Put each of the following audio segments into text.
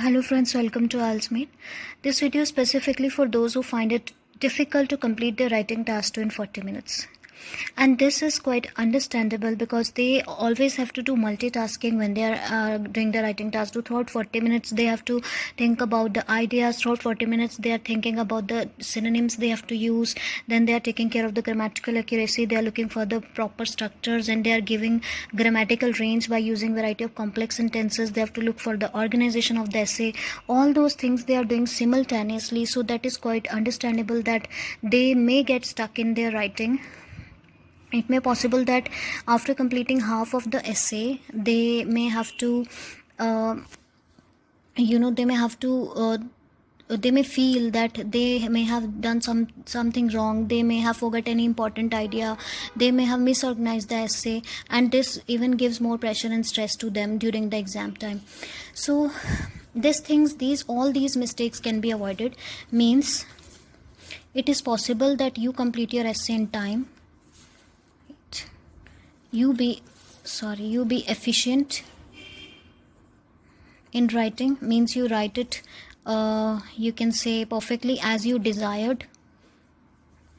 Hello friends, welcome to IELTS. This video is specifically for those who find it difficult to complete their writing task in 40 minutes. And this is quite understandable because they always have to do multitasking when they are doing the writing task. Throughout 40 minutes they have to think about the ideas. Throughout 40 minutes they are thinking about the synonyms they have to use. Then they are taking care of the grammatical accuracy. They are looking for the proper structures and they are giving grammatical range by using variety of complex sentences. They have to look for the organization of the essay. All those things they are doing simultaneously, so that is quite understandable that they may get stuck in their writing. It may possible that after completing half of the essay they may have to they may feel that they may have done something wrong. They may have forgot any important idea. They may have misorganized the essay, and this even gives more pressure and stress to them during the exam time. So all these mistakes can be avoided. Means it is possible that you complete your essay in time. You be efficient in writing. Means you write it you can say perfectly as you desired,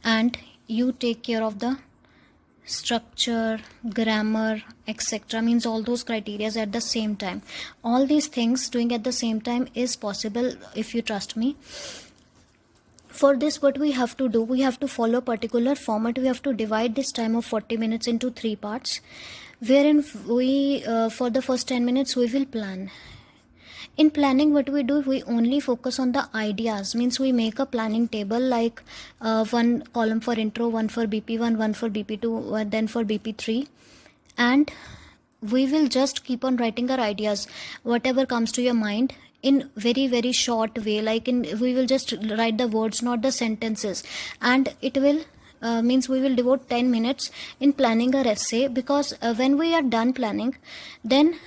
and you take care of the structure, grammar, etc. Means all those criteria at the same time. All these things doing at the same time is possible if you trust me. For this, what we have to do, we have to follow a particular format. We have to divide this time of 40 minutes into 3 parts, wherein we for the first 10 minutes we will plan. In planning, what we do, we only focus on the ideas. Means we make a planning table like one column for intro, one for BP1, one for BP2, then for BP3, and we will just keep on writing our ideas, whatever comes to your mind, in very short way. We will just write the words, not the sentences, and it will means we will devote 10 minutes in planning our essay, because when we are done planning, then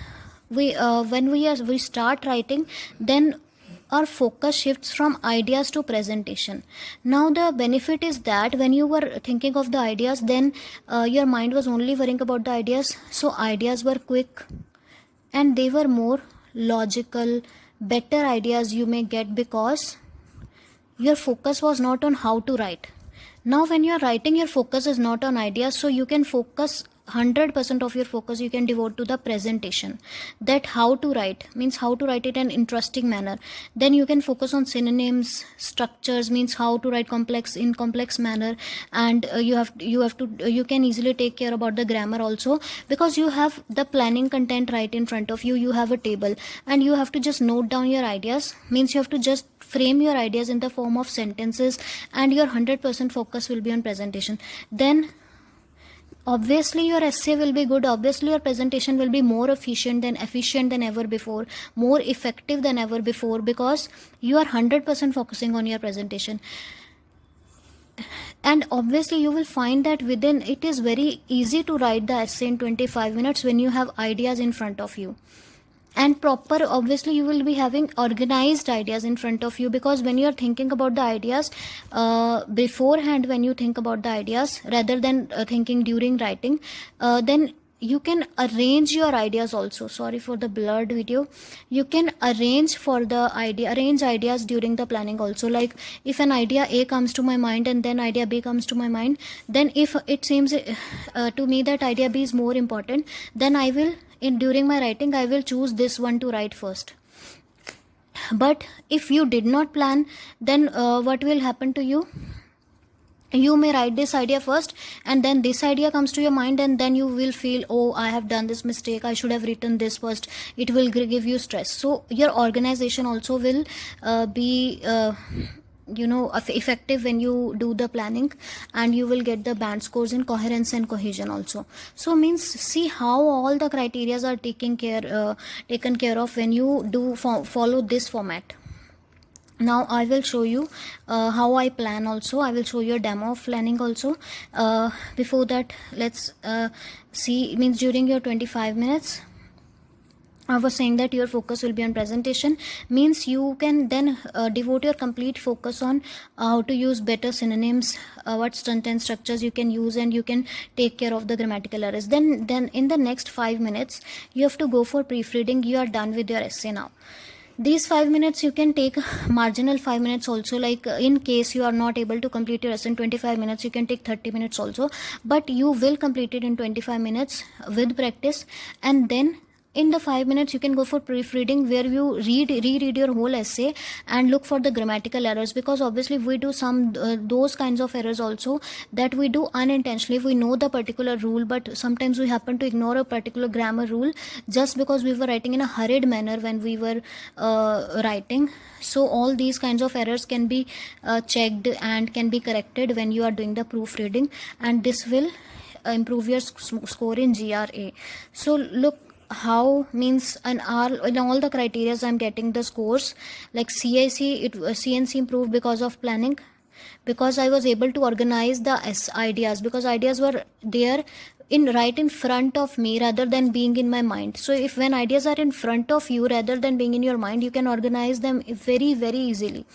when we start writing, then our focus shifts from ideas to presentation. Now the benefit is that when you were thinking of the ideas, then your mind was only worrying about the ideas, so ideas were quick and they were more logical. Better ideas you may get because your focus was not on how to write. Now when you are writing, your focus is not on ideas, so you can focus 100% of your focus you can devote to the presentation, that how to write, means how to write it in an interesting manner. Then you can focus on synonyms, structures, means how to write in complex manner, and you can easily take care about the grammar also, because you have the planning content right in front of you. You have a table and you have to just note down your ideas. Means you have to just frame your ideas in the form of sentences, and your 100% focus will be on presentation. Then obviously your essay will be good. Obviously your presentation will be more efficient than ever before, more effective than ever before, because you are 100% focusing on your presentation. And obviously you will find that within it is very easy to write the essay in 25 minutes when you have ideas in front of you. And proper, obviously you will be having organized ideas in front of you, because when you are thinking about the ideas beforehand, when you think about the ideas rather than thinking during writing, then you can arrange your ideas also. Sorry for the blurred video. You can arrange ideas during the planning also. Like if an idea A comes to my mind and then idea B comes to my mind, then if it seems to me that idea B is more important, then I will during my writing I will choose this one to write first. But if you did not plan, then what will happen to you? You may write this idea first and then this idea comes to your mind, and then you will feel, oh, I have done this mistake, I should have written this first. It will give you stress. So your organization also will be effective when you do the planning, and you will get the band scores in coherence and cohesion also. So means see how all the criterias are taken care of when you do follow this format. Now I will show you how I plan also. I will show you a demo of planning also. Before that, let's see. Means during your 25 minutes, I was saying that your focus will be on presentation. Means you can then devote your complete focus on how to use better synonyms, what sentence structures you can use, and you can take care of the grammatical errors. Then in the next 5 minutes you have to go for proofreading. You are done with your essay now. These 5 minutes you can take marginal 5 minutes also, like in case you are not able to complete your lesson 25 minutes, you can take 30 minutes also, but you will complete it in 25 minutes with practice. And then in the 5 minutes you can go for proofreading, where you reread your whole essay and look for the grammatical errors, because obviously we do some those kinds of errors also that we do unintentionally. We know the particular rule, but sometimes we happen to ignore a particular grammar rule just because we were writing in a hurried manner when we were writing. So all these kinds of errors can be checked and can be corrected when you are doing the proofreading, and this will improve your score in GRA. So look how means in all the criterias I'm getting the scores. Like CIC, CNC improved because of planning, because I was able to organize the ideas, because ideas were there in right in front of me rather than being in my mind. So if when ideas are in front of you rather than being in your mind, you can organize them very very easily.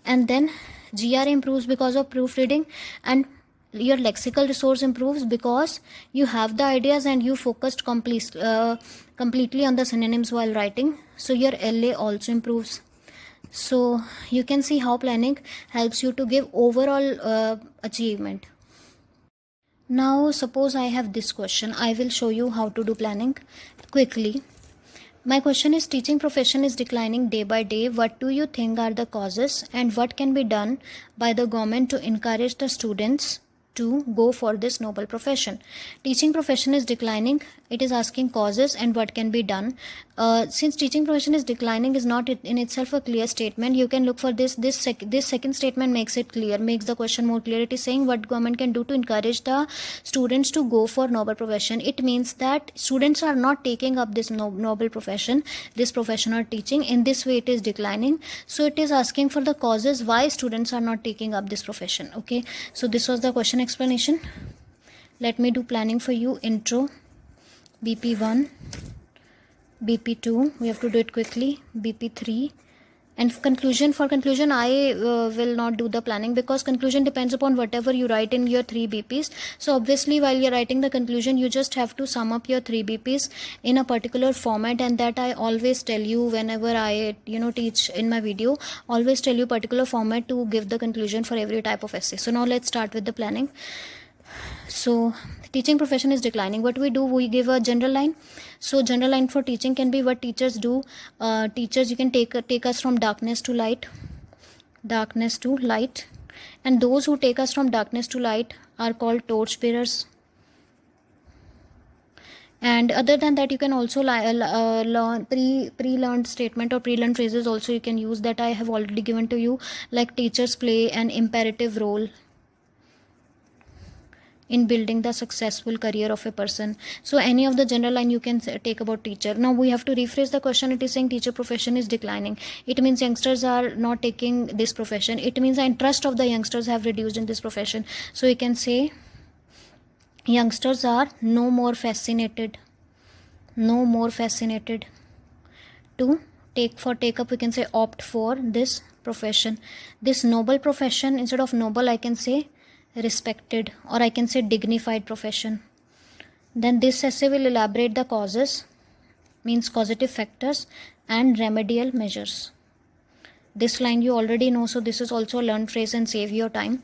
And then GR improves because of proofreading, and your lexical resource improves because you have the ideas and you focused completely on the synonyms while writing. So your LA also improves. So you can see how planning helps you to give overall achievement. Now suppose I have this question, I will show you how to do planning quickly. My question is, teaching profession is declining day by day. What do you think are the causes, and what can be done by the government to encourage the students to go for this noble profession? Teaching profession is declining. It is asking causes and what can be done. Since teaching profession is declining is not in itself a clear statement, you can look for this second statement makes it clear, makes the question more clear. It is saying what government can do to encourage the students to go for noble profession. It means that students are not taking up this noble profession, this profession or teaching. In this way it is declining. So it is asking for the causes why students are not taking up this profession. Okay, so this was the question explanation. Let me do planning for you. Intro, BP1, BP2, we have to do it quickly, BP3, and conclusion. For conclusion I will not do the planning, because conclusion depends upon whatever you write in your 3 BPs. So obviously while you're writing the conclusion, you just have to sum up your 3 BPs in a particular format, and that I always tell you whenever I teach in my video, always tell you particular format to give the conclusion for every type of essay. So now let's start with the planning. So teaching profession is declining. What we do, we give a general line. So general line for teaching can be what teachers do. Teachers, you can take us from darkness to light, and those who take us from darkness to light are called torch bearers. And other than that, you can also learn pre-learned statement or pre-learned phrases also you can use, that I have already given to you, like teachers play an imperative role in building the successful career of a person. So any of the general line you can take about teacher. Now we have to rephrase the question. It is saying teacher profession is declining. It means youngsters are not taking this profession. It means the interest of the youngsters have reduced in this profession. So you can say youngsters are no more fascinated to take up, we can say opt for this profession, this noble profession. Instead of noble I can say respected, or I can say dignified profession. Then this essay will elaborate the causes, means causative factors, and remedial measures. This line you already know, so this is also a learned phrase and save your time.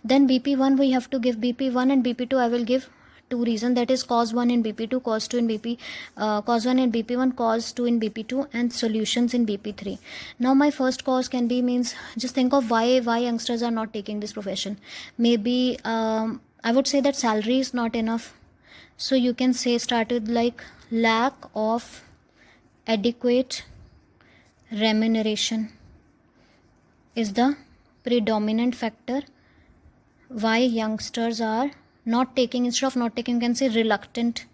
Then BP1 we have to give BP1, and BP2 I will give 2 reasons, that is cause 1 in BP2, cause 2 in cause 1 in BP1, cause 2 in BP2, and solutions in BP3. Now my first cause can be, means just think of why youngsters are not taking this profession. Maybe I would say that salary is not enough. So you can say start with like lack of adequate remuneration is the predominant factor why youngsters are not taking. Instead of not taking, you can say reluctant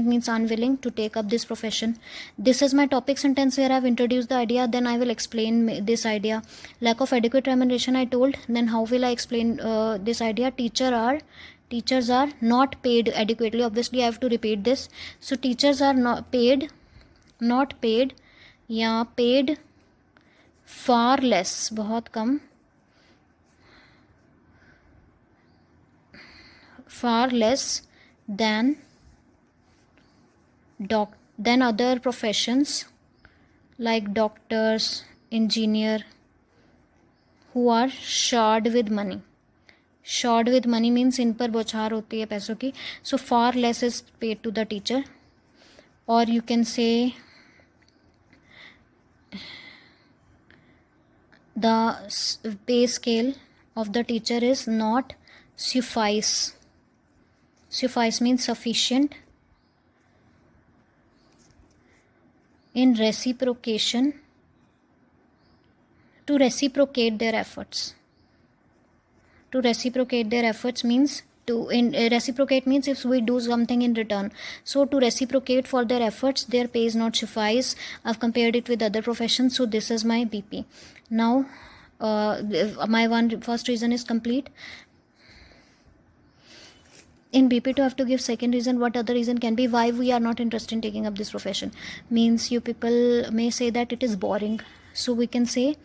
means unwilling to take up this profession. This is my topic sentence where I have introduced the idea, then I will explain this idea. Lack of adequate remuneration I told, then how will I explain this idea? Teachers are not paid adequately. Obviously I have to repeat this. So teachers are not paid या paid far less, बहुत कम, far less than other professions like doctors, engineer, who are short with money. Short with money means इन पर बौछार होती है पैसों की. So far less is paid to the teacher. Or you can say the pay scale of the teacher is not suffice. Suffice means sufficient in reciprocation, to reciprocate their efforts. To reciprocate their efforts means reciprocate means if we do something in return. So to reciprocate for their efforts, their pay is not suffice. I've compared it with other professions, so this is my BP. Now my first reason is complete. In BP2 I have to give second reason. What other reason can be why we are not interested in taking up this profession? Means you people may say that it is boring. So we can say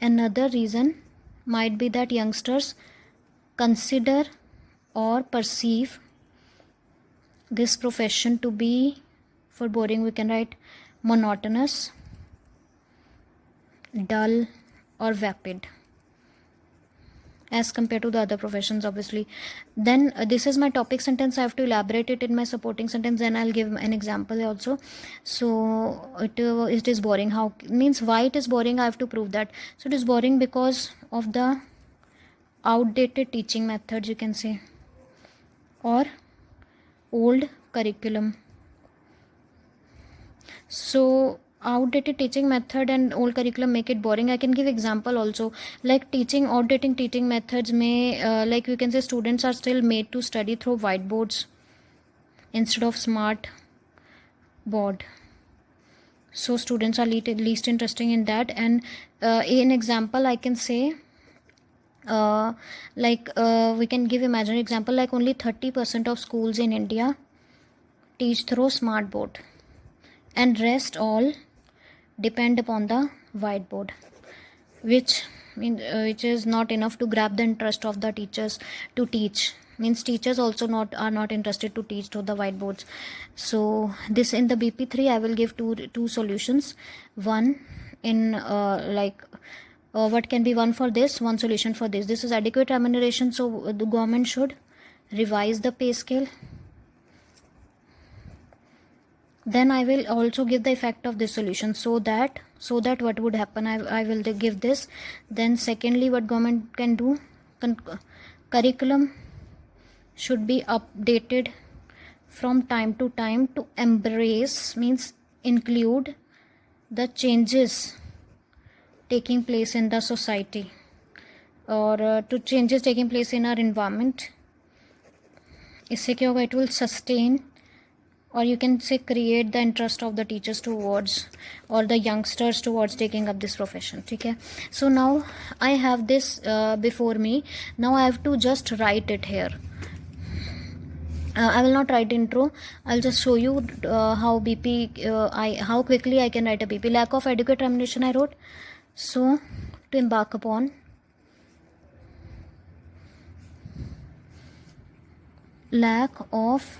another reason might be that youngsters consider or perceive this profession to be, for boring we can write monotonous, dull or vapid as compared to the other professions, obviously. Then this is my topic sentence. I have to elaborate it in my supporting sentence, then I'll give an example also. So it is boring. How means why it is boring, I have to prove that. So it is boring because of the outdated teaching methods, you can say, or old curriculum. So outdated teaching method and old curriculum make it boring. I can give example also, like outdated teaching methods may like you can say students are still made to study through whiteboards instead of smart board. So students are least interesting in that. And in example I can say we can give imaginary example, like only 30% of schools in India teach through smart board and rest all depend upon the whiteboard, which is not enough to grab the interest of the teachers to teach. Means teachers also are not interested to teach to the whiteboards. So this in the BP3 I will give two solutions. One in what can be one for this, one solution for this. This is adequate remuneration, so the government should revise the pay scale. Then I will also give the effect of this solution, so that what would happen, I will give this. Then secondly, what government can do, curriculum should be updated from time to time to embrace, means include the changes taking place in the society, or to changes taking place in our environment. इससे क्या होगा, it will sustain, or you can say create the interest of the teachers towards, or the youngsters towards taking up this profession. Okay, so now I have this before me. Now I have to just write it here. I will not write intro. I'll just show you how BP how quickly I can write a BP. Lack of adequate remuneration I wrote. So to embark upon lack of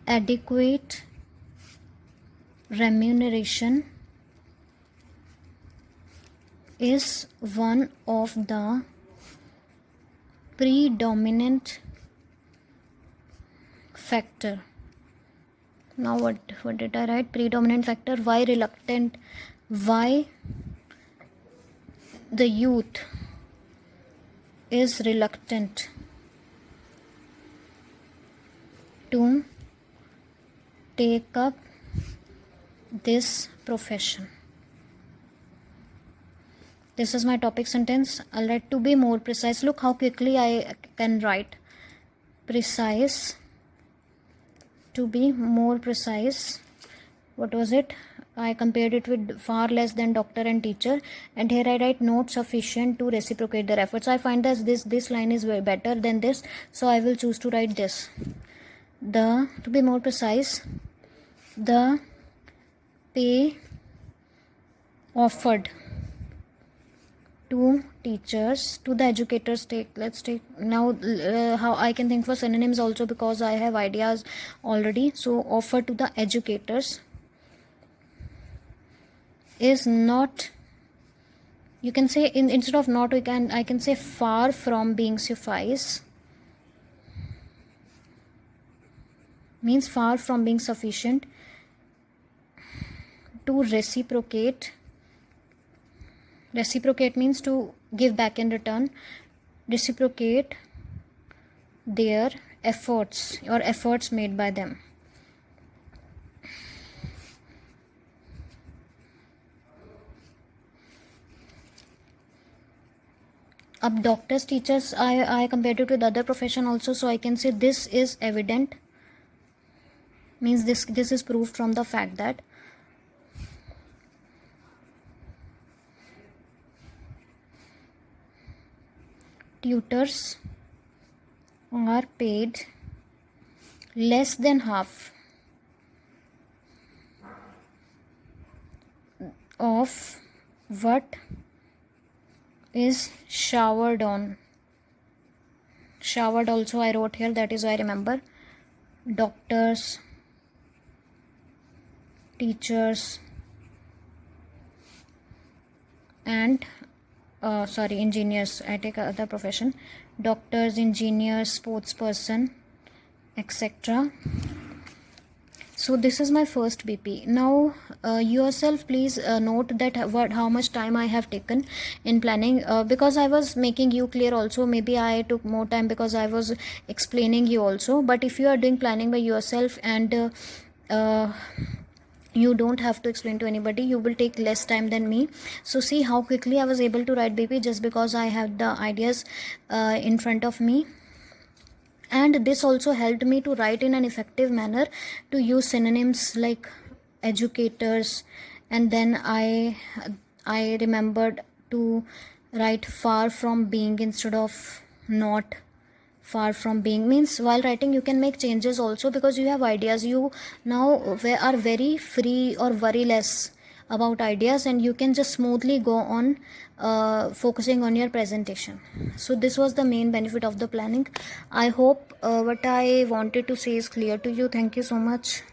adequate remuneration is one of the predominant factor. Now what did I write? Predominant factor. Why reluctant? Why the youth is reluctant to take up this profession. This is my topic sentence. I'll write to be more precise. Look how quickly I can write. Precise. To be more precise. What was it? I compared it with far less than doctor and teacher, and here I write not sufficient to reciprocate their efforts. I find that this line is way better than this, so I will choose to write this. To be more precise, the pay offered to teachers, to the educators, let's take now how I can think for synonyms also, because I have ideas already. So offer to the educators is not, you can say instead of not, I can say far from being suffice, means far from being sufficient. To reciprocate means to give back in return. Reciprocate their efforts or efforts made by them. Up doctors, teachers, I compared it with other profession also, so I can say this is evident, means this is proved from the fact that tutors are paid less than half of what is showered on. Showered also I wrote here, that is why I remember. Doctors, teachers, and engineers. I take other profession. Doctors, engineers, sports person, etc. So this is my first BP. Now yourself please note that how much time I have taken in planning, because I was making you clear also. Maybe I took more time because I was explaining you also, but if you are doing planning by yourself and you don't have to explain to anybody, you will take less time than me. So see how quickly I was able to write BP, just because I had the ideas in front of me. And this also helped me to write in an effective manner, to use synonyms like educators, and then I remembered to write far from being instead of not. Far from being means while writing you can make changes also, because you have ideas. You now are very free or worryless about ideas, and you can just smoothly go on focusing on your presentation. So this was the main benefit of the planning. I hope what I wanted to say is clear to you. Thank you so much.